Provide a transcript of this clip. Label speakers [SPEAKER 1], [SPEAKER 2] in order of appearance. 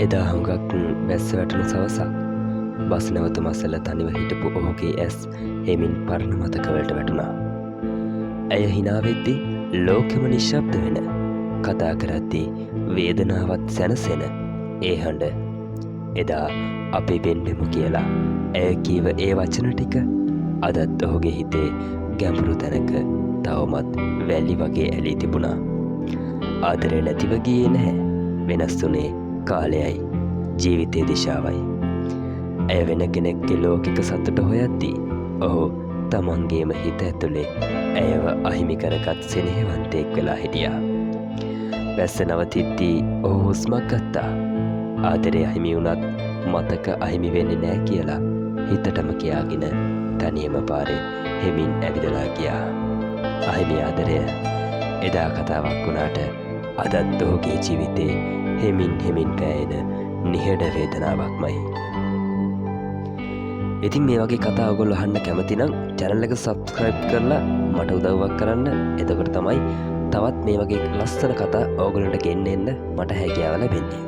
[SPEAKER 1] එදා හුඟක් වැස්ස වැටුණු සවසක් බස් නැවත මසල තනිව හිටපු ඔහුගේ ඇස් හෙමින් පරණ මතකවලට වැටුණා. ඇය හිනාවෙද්දී ලෝකෙම නිශ්ශබ්ද වෙන, කතා කරද්දී වේදනාවත් සැනසෙන ඒ හඬ. එදා අපි වෙන්නෙමු කියලා ඇය කීව ඒ වචන ටික අදත් ඔහුගේ හිතේ ගැඹුරු තැනක තවමත් වැලි වගේ ඇලී තිබුණා. ආදරේ නැතිව ගියේ නැහැ. වෙනස් වුණේ කාලයයි ජීවිතයේ දිශාවයි. ඇය වෙන කෙනෙක්ගේ ලෝකික සතුට හොයද්දී ඔහු තමන්ගේම හිත ඇතුලේ ඇයව අහිමි කරගත් සෙනෙහවන්තයෙක් වෙලා හිටියා. වැස්ස නවතිද්දී ඔහු හුස්මක් ගත්තා. ආදරේ අහිමි වුණත් මතක අහිමි වෙන්නේ නෑ කියලා හිතටම කියාගෙන තනියම පාරේ හෙමින් ඇවිදලා ගියා. අහිමි ආදරය එදා කතාවක් වුණාට අදත් ඔහුගේ ජීවිතේ හෙමින් පෑයෙන නිහඬ වේදනාවක්මයි. ඉතින් මේ වගේ කතා ඔයගොල්ලෝ අහන්න කැමති නම් channel එක subscribe කරලා මට උදව්වක් කරන්න. එතකොට තමයි තවත් මේ වගේ ලස්සන කතා ඔයගොල්ලන්ට ගෙන්න එන්න මට හැකියාව ලැබෙන්නේ.